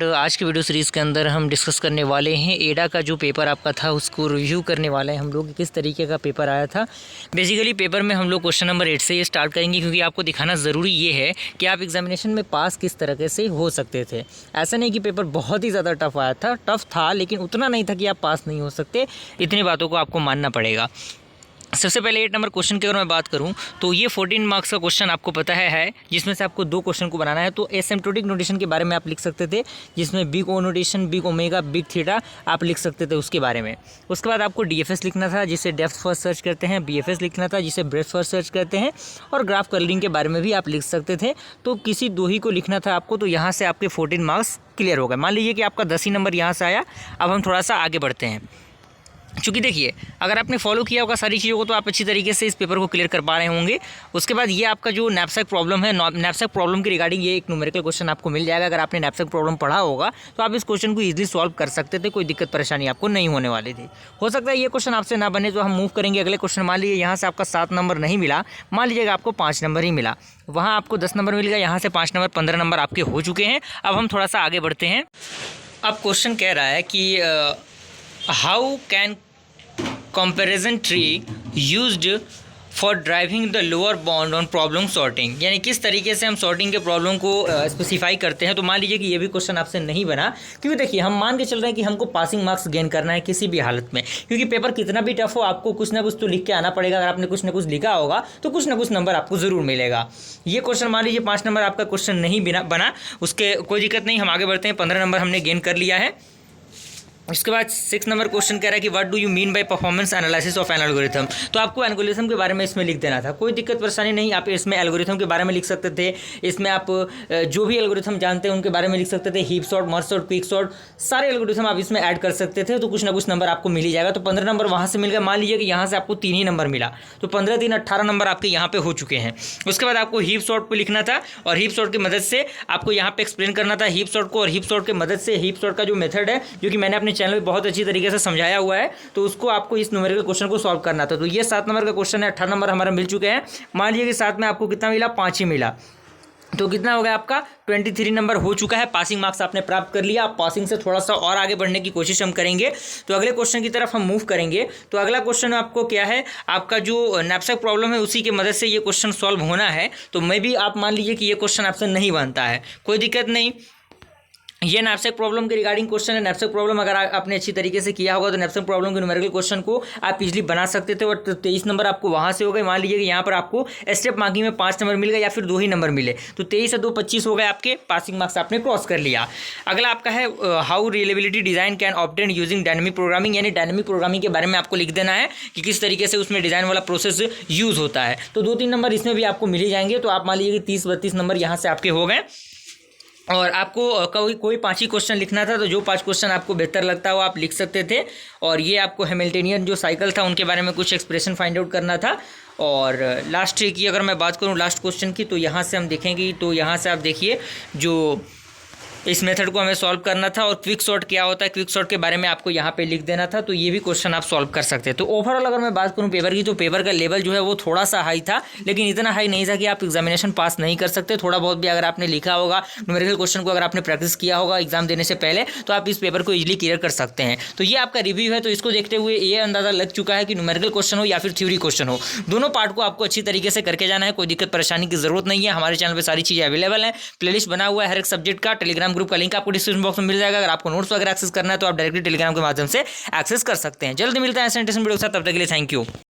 आज की video series के अंदर हम डिस्कस करने वाले हैं एडा का जो पेपर आपका था उसको रिव्यू करने वाले हैं हम लोग, किस तरीके का पेपर आया था। बेसिकली पेपर में हम लोग क्वेश्चन नंबर 8 से ये स्टार्ट करेंगे, क्योंकि आपको दिखाना ज़रूरी ये है कि आप एग्जामिनेशन में पास किस तरीके से हो सकते थे। ऐसा नहीं कि पेपर बहुत ही ज़्यादा टफ आया था, टफ था लेकिन उतना नहीं था कि आप पास नहीं हो सकते। इतनी बातों को आपको मानना पड़ेगा। सबसे पहले 8 नंबर क्वेश्चन की अगर मैं बात करूं तो ये 14 मार्क्स का क्वेश्चन आपको पता है जिसमें से आपको 2 क्वेश्चन को बनाना है। तो एसिम्प्टोटिक नोटेशन के बारे में आप लिख सकते थे, जिसमें big O notation, big omega, big theta आप लिख सकते थे उसके बारे में। उसके बाद आपको डीएफएस लिखना था, जिसे डेप्थ फर्स्ट सर्च करते हैं, बीएफएस लिखना था, जिसे ब्रेथ फर्स्ट सर्च करते हैं, और ग्राफ कलरिंग के बारे में भी आप लिख सकते थे। तो किसी 2 ही को लिखना था आपको। तो यहाँ से आपके 14 मार्क्स क्लियर हो गए। मान लीजिए कि आपका 10 ही नंबर यहाँ से आया। अब हम थोड़ा सा आगे बढ़ते हैं, चूँकि देखिए अगर आपने फॉलो किया होगा सारी चीज़ों को तो आप अच्छी तरीके से इस पेपर को क्लियर कर पा रहे होंगे। उसके बाद ये आपका जो नैपसैक प्रॉब्लम है, नैपसैक प्रॉब्लम के रिगार्डिंग ये एक न्यूमेरिकल क्वेश्चन आपको मिल जाएगा। अगर आपने नैपसैक प्रॉब्लम पढ़ा होगा तो आप इस क्वेश्चन को ईजिली सॉल्व कर सकते थे, कोई दिक्कत परेशानी आपको नहीं होने वाली थी। हो सकता है ये क्वेश्चन आपसे ना बने तो हम मूव करेंगे अगले क्वेश्चन। मान लीजिए यहाँ से आपका 7 नंबर नहीं मिला, मान लीजिएगा आपको 5 नंबर ही मिला, वहाँ आपको 10 नंबर मिल गया, यहाँ से 5 नंबर 15 नंबर आपके हो चुके हैं। अब हम थोड़ा सा आगे बढ़ते हैं। अब क्वेश्चन कह रहा है कि how can comparison tree used for driving the lower bound on problem sorting, यानी किस तरीके से हम सॉर्टिंग के प्रॉब्लम को स्पेसिफाई करते हैं। तो मान लीजिए कि ये भी क्वेश्चन आपसे नहीं बना, क्योंकि देखिए हम मान के चल रहे हैं कि हमको पासिंग मार्क्स गेन करना है किसी भी हालत में, क्योंकि पेपर कितना भी टफ हो आपको कुछ ना कुछ तो लिख के आना पड़ेगा। अगर आपने कुछ ना कुछ लिखा होगा तो कुछ ना कुछ नंबर आपको ज़रूर मिलेगा। ये क्वेश्चन मान लीजिए 5 नंबर आपका क्वेश्चन नहीं बना, उसके कोई दिक्कत नहीं, हम आगे बढ़ते हैं। 15 नंबर हमने गेन कर लिया है। उसके बाद 6 नंबर क्वेश्चन कह रहा है कि what do you mean by performance analysis of an algorithm. तो आपको एल्गोरिथम के बारे में इसमें लिख देना था, कोई दिक्कत परेशानी नहीं। आप इसमें एल्गोरिथम के बारे में लिख सकते थे, इसमें आप जो भी एल्गोरिथम जानते हैं उनके बारे में लिख सकते थे, heap sort, merge sort, quick sort, सारे एल्गोरिथम आप इसमें ऐड कर सकते थे। तो कुछ ना कुछ नंबर आपको मिल ही जाएगा। तो 15 नंबर वहाँ से मिल गया। मान लीजिए कि यहाँ से आपको 3 ही नंबर मिला, तो 15 3 18 नंबर आपके यहाँ पे हो चुके हैं। उसके बाद आपको हीप सॉर्ट को लिखना था, और हीप सॉर्ट की मदद से आपको यहाँ पे एक्सप्लेन करना था हीप सॉर्ट को, और हीप सॉर्ट की मदद से हीप सॉर्ट का जो मेथड है, जो कि मैंने अपने चैनल में बहुत अच्छी तरीके से समझाया हुआ है, तो उसको आपको इस न्यूमेरिकल क्वेश्चन को सॉल्व करना था। तो ये 7 नंबर का क्वेश्चन है, 18 नंबर हमारा मिल चुके हैं। मान लीजिए कि 7 में आपको कितना मिला, 5 ही मिला, तो कितना हो गया आपका 23 नंबर हो चुका है। पासिंग मार्क्स आपने प्राप्त कर लिया। आप पासिंग से थोड़ा सा और आगे बढ़ने की कोशिश हम करेंगे। तो अगले क्वेश्चन की तरफ हम मूव करेंगे। तो अगला क्वेश्चन आपको क्या है, आपका जो नैपसैक प्रॉब्लम है उसी की मदद से ये क्वेश्चन सॉल्व होना है। तो मे भी आप मान लीजिए कि ये क्वेश्चन आपसे नहीं बनता है, कोई दिक्कत नहीं। ये नैपसैक प्रॉब्लम के रिगार्डिंग क्वेश्चन है। नैपसैक प्रॉब्लम अगर आपने अच्छी तरीके से किया होगा तो नैपसैक प्रॉब्लम के न्यूमेरिकल क्वेश्चन को आप इजीली बना सकते थे। और 23 नंबर आपको वहाँ से हो गए। मान लीजिए कि यहाँ पर आपको स्टेप मार्किंग में 5 नंबर मिल गए या फिर 2 ही नंबर मिले, तो 23 से 2 25 हो गए आपके। पासिंग मार्क्स आपने क्रॉस कर लिया। अगला आपका है how reliability design can obtain using dynamic programming, यानी डायनेमिक प्रोग्रामिंग के बारे में आपको लिख देना है कि किस तरीके से उसमें डिज़ाइन वाला प्रोसेस यूज़ होता है। तो 2-3 नंबर इसमें भी आपको मिल ही जाएंगे। तो आप मान लीजिए कि 30-32 नंबर यहाँ से आपके हो गए। और आपको कोई 5 ही क्वेश्चन लिखना था, तो जो 5 क्वेश्चन आपको बेहतर लगता हो आप लिख सकते थे। और ये आपको हैमिल्टनियन जो साइकिल था उनके बारे में कुछ एक्सप्रेशन फाइंड आउट करना था। और लास्ट की अगर मैं बात करूँ लास्ट क्वेश्चन की, तो यहाँ से हम देखेंगे, तो यहाँ से आप देखिए जो इस मेथड को हमें सॉल्व करना था। और क्विक सॉर्ट क्या होता है, क्विक सॉर्ट के बारे में आपको यहाँ पे लिख देना था। तो ये भी क्वेश्चन आप सॉल्व कर सकते हैं। तो ओवरऑल अगर मैं बात करूँ पेपर की, तो पेपर का लेवल जो है वो थोड़ा सा हाई था, लेकिन इतना हाई नहीं था कि आप एग्जामिनेशन पास नहीं कर सकते। थोड़ा बहुत भी अगर आपने लिखा होगा न्यूमेरिकल क्वेश्चन को, अगर आपने प्रैक्टिस किया होगा एग्जाम देने से पहले, तो आप इस पेपर को इजीली क्लियर कर सकते हैं। तो ये आपका रिव्यू है। तो इसको देखते हुए ये अंदाजा लग चुका है कि न्यूमेरिकल क्वेश्चन हो या फिर थ्योरी क्वेश्चन हो, दोनों पार्ट को आपको अच्छी तरीके से करके जाना है। कोई दिक्कत परेशानी की जरूरत नहीं है। हमारे चैनल पर सारी चीज़ें अवेलेबल है, प्लेलिस्ट बना हुआ है हर एक सब्जेक्ट का। टेलीग्राम ग्रुप का लिंक आपको डिस्क्रिप्शन बॉक्स में मिल जाएगा। अगर आपको नोट्स वगैरह एक्सेस करना है तो आप डायरेक्टली टेलीग्राम के माध्यम से एक्सेस कर सकते हैं। जल्दी मिलता है ऐसे इंटरेस्टिंग वीडियो के साथ, तब तक के लिए थैंक यू।